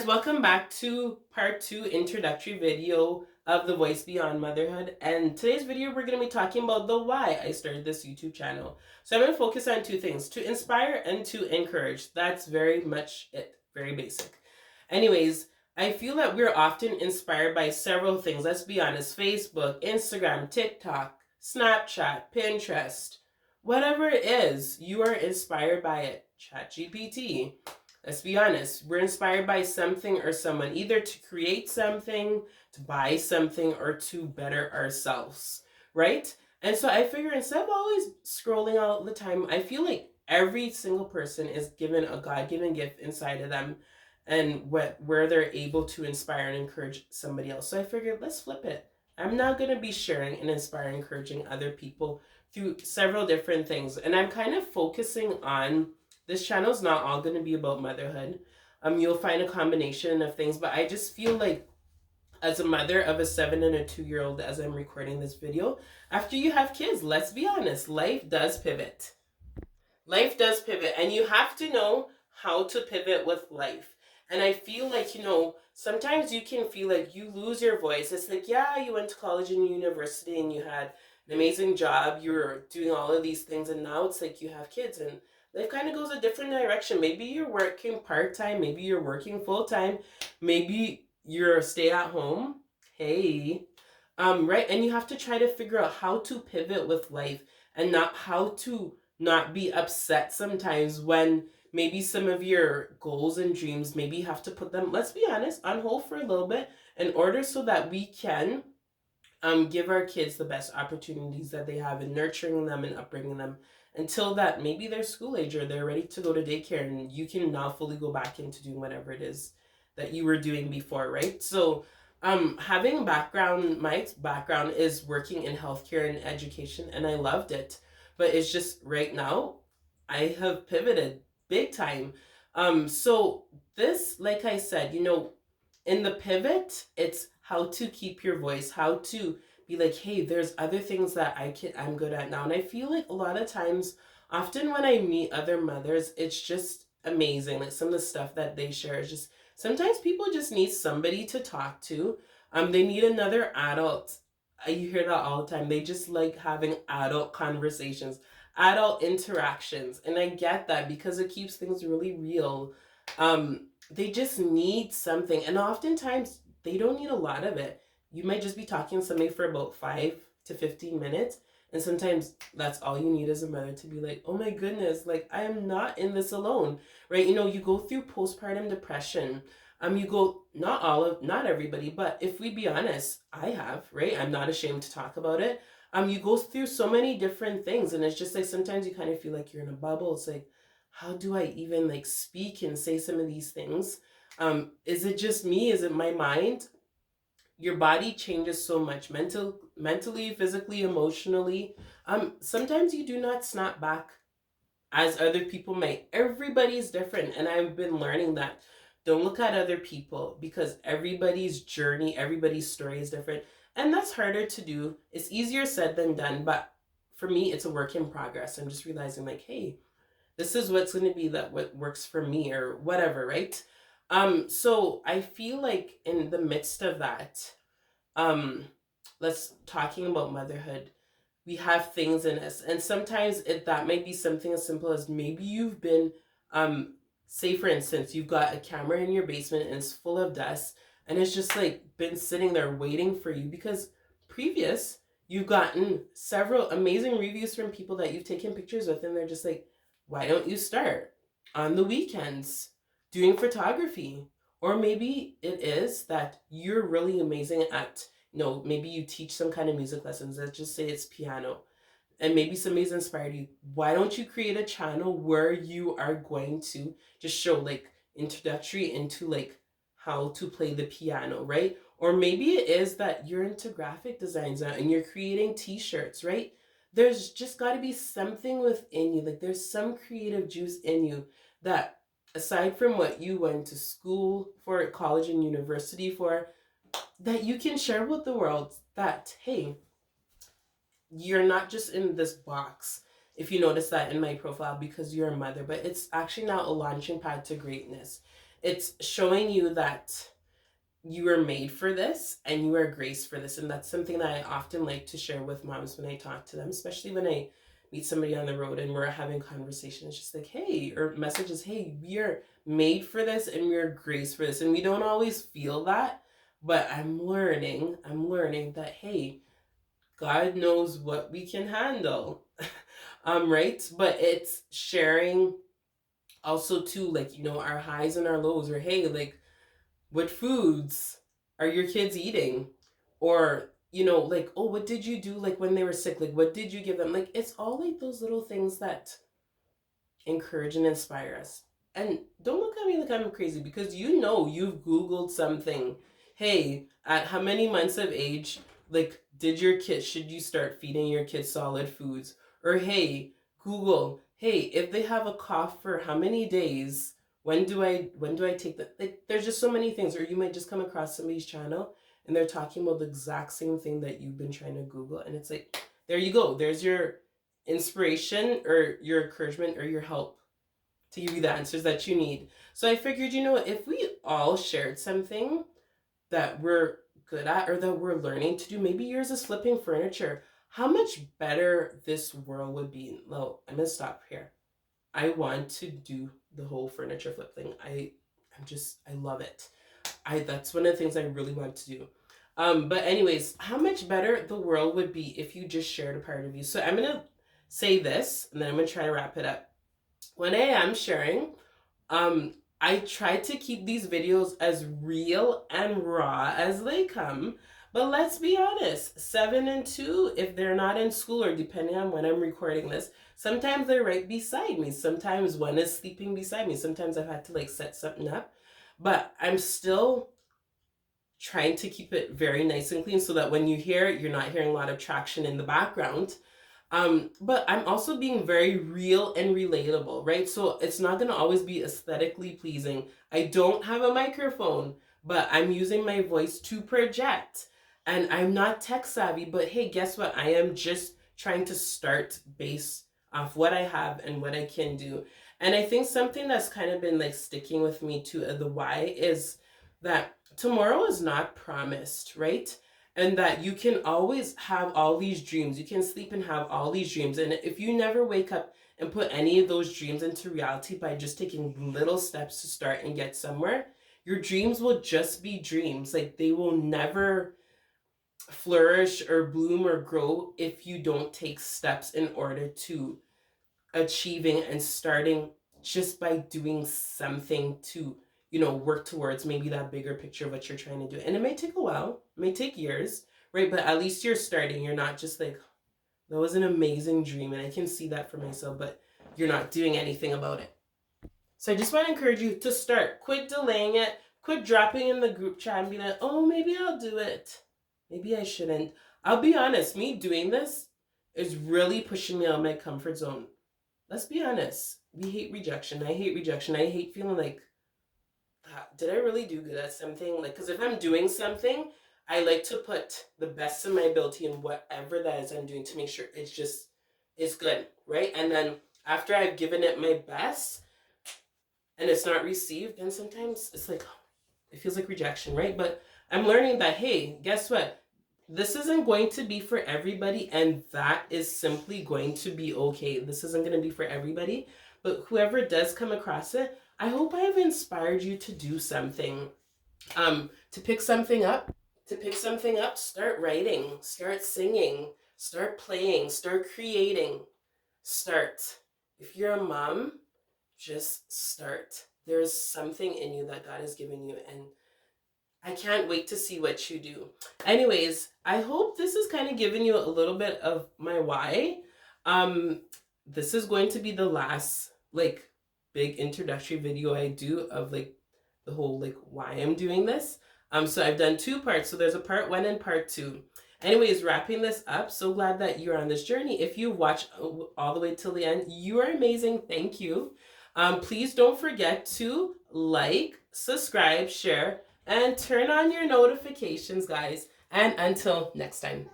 Welcome back to part 2 introductory video of the voice beyond motherhood. And today's video we're going to be talking about the why I started this YouTube channel. So I'm going to focus on two things: to inspire and to encourage. That's very much it, very basic. Anyways, I feel that we're often inspired by several things. Let's be honest: Facebook, Instagram, TikTok, Snapchat, Pinterest, whatever it is, you are inspired by it. ChatGPT. Let's be honest, we're inspired by something or someone, either to create something, to buy something, or to better ourselves, right? And so I figure instead of always scrolling all the time, I feel like every single person is given a God-given gift inside of them, and where they're able to inspire and encourage somebody else. So I figured, let's flip it. I'm now going to be sharing and inspiring, encouraging other people through several different things. And I'm kind of focusing on, this channel is not all going to be about motherhood. You'll find a combination of things, but I just feel like as a mother of a 7 and a 2-year-old, as I'm recording this video, after you have kids, let's be honest, life does pivot. Life does pivot, and you have to know how to pivot with life. And I feel like, sometimes you can feel like you lose your voice. It's like, yeah, you went to college and university and you had an amazing job, you were doing all of these things, and now it's like you have kids and life kind of goes a different direction. Maybe you're working part-time, maybe you're working full-time, maybe you're stay at home. Hey. Right? And you have to try to figure out how to pivot with life, and not how to not be upset sometimes when maybe some of your goals and dreams, maybe you have to put them, let's be honest, on hold for a little bit in order so that we can give our kids the best opportunities that they have in nurturing them and upbringing them until that maybe they're school age or they're ready to go to daycare, and you can now fully go back into doing whatever it is that you were doing before, right? So having background, my background is working in healthcare and education, and I loved it. But it's just right now I have pivoted big time. So this, like I said, in the pivot, it's how to keep your voice, how to be like, hey, there's other things that I'm good at now. And I feel like a lot of times, often when I meet other mothers, it's just amazing. Like some of the stuff that they share is just, sometimes people just need somebody to talk to. They need another adult. You hear that all the time. They just like having adult conversations, adult interactions. And I get that because it keeps things really real. They just need something. And oftentimes they don't need a lot of it. You might just be talking to somebody for about 5 to 15 minutes. And sometimes that's all you need as a mother to be like, oh my goodness, like I am not in this alone, right? You go through postpartum depression. You go, not everybody, but if we be honest, I have, right? I'm not ashamed to talk about it. You go through so many different things, and it's just like sometimes you kind of feel like you're in a bubble. It's like, how do I even like speak and say some of these things? Is it just me? Is it my mind? Your body changes so much, mentally, physically, emotionally. Sometimes you do not snap back as other people might. Everybody's different, and I've been learning that. Don't look at other people because everybody's journey, everybody's story is different. And that's harder to do. It's easier said than done, but for me, it's a work in progress. I'm just realizing, like, hey, this is what's going to be that what works for me or whatever, right? So I feel like in the midst of that, um let's talking about motherhood, we have things in us, and sometimes that might be something as simple as maybe you've been um say for instance you've got a camera in your basement and it's full of dust, and it's just like been sitting there waiting for you because previous you've gotten several amazing reviews from people that you've taken pictures with, and they're just like, why don't you start on the weekends doing photography? Or maybe it is that you're really amazing at, maybe you teach some kind of music lessons. Let's just say it's piano. And maybe somebody's inspired you. Why don't you create a channel where you are going to just show like introductory into like how to play the piano, right? Or maybe it is that you're into graphic designs now and you're creating t-shirts, right? There's just got to be something within you. Like there's some creative juice in you that, aside from what you went to school for, college and university for, that you can share with the world that, hey, you're not just in this box. If you notice that in my profile, because you're a mother, but it's actually now a launching pad to greatness. It's showing you that you are made for this and you are graced for this. And that's something that I often like to share with moms when I talk to them, especially when I meet somebody on the road and we're having conversations, just like, hey, or messages, hey, we are made for this and we are graced for this. And we don't always feel that, but I'm learning that, hey, God knows what we can handle. Right? But it's sharing also too, like, our highs and our lows, or hey, like, what foods are your kids eating? Or, like, oh, what did you do, like, when they were sick? Like, what did you give them? Like, it's all like those little things that encourage and inspire us. And don't look at me like I'm crazy, because you've Googled something. Hey, at how many months of age, like, should you start feeding your kids solid foods? Or hey, Google, hey, if they have a cough for how many days, when do I take that? Like, there's just so many things. Or you might just come across somebody's channel and they're talking about the exact same thing that you've been trying to Google. And it's like, there you go. There's your inspiration or your encouragement or your help to give you the answers that you need. So I figured, if we all shared something that we're good at or that we're learning to do, maybe yours is flipping furniture, how much better this world would be. Well, I'm gonna stop here. I want to do the whole furniture flip thing. I love it. That's one of the things I really want to do. But anyways, how much better the world would be if you just shared a part of you. So I'm gonna say this, and then I'm gonna try to wrap it up. When I am sharing, um, I try to keep these videos as real and raw as they come. But let's be honest, 7 and 2, if they're not in school, or depending on when I'm recording this, sometimes they're right beside me. Sometimes one is sleeping beside me. Sometimes I've had to like set something up. But I'm still trying to keep it very nice and clean so that when you hear it, you're not hearing a lot of traction in the background. But I'm also being very real and relatable, right? So it's not going to always be aesthetically pleasing. I don't have a microphone, but I'm using my voice to project. And I'm not tech savvy, but hey, guess what? I am just trying to start based off what I have and what I can do. And I think something that's kind of been like sticking with me to the why is that tomorrow is not promised, right? And that you can always have all these dreams. You can sleep and have all these dreams. And if you never wake up and put any of those dreams into reality by just taking little steps to start and get somewhere, your dreams will just be dreams. Like, they will never flourish or bloom or grow if you don't take steps in order to achieving and starting, just by doing something to work towards maybe that bigger picture of what you're trying to do. And it may take a while, it may take years, right? But at least you're starting. You're not just like, that was an amazing dream and I can see that for myself, but you're not doing anything about it. So I just want to encourage you to start. Quit delaying it. Quit dropping in the group chat and be like, oh, maybe I'll do it, maybe I shouldn't. I'll be honest, me doing this is really pushing me out of my comfort zone. Let's be honest. We hate rejection. I hate rejection. I hate feeling like, did I really do good at something? Like, because if I'm doing something, I like to put the best of my ability in whatever that is I'm doing to make sure it's good, right? And then after I've given it my best and it's not received, then sometimes it's like, it feels like rejection, right? But I'm learning that, hey, guess what? This isn't going to be for everybody, and that is simply going to be okay. This isn't going to be for everybody, but whoever does come across it, I hope I have inspired you to do something. To pick something up, start writing, start singing, start playing, start creating, start. If you're a mom, just start. There's something in you that God has given you, and I can't wait to see what you do. Anyways, I hope this has kind of given you a little bit of my why. Um, this is going to be the last like big introductory video I do of like the whole like why I'm doing this. So I've done 2 parts. So there's a part 1 and part 2. Anyways, wrapping this up. So glad that you're on this journey. If you watch all the way till the end, you are amazing. Thank you. Please don't forget to like, subscribe, share, and turn on your notifications, guys. And until next time.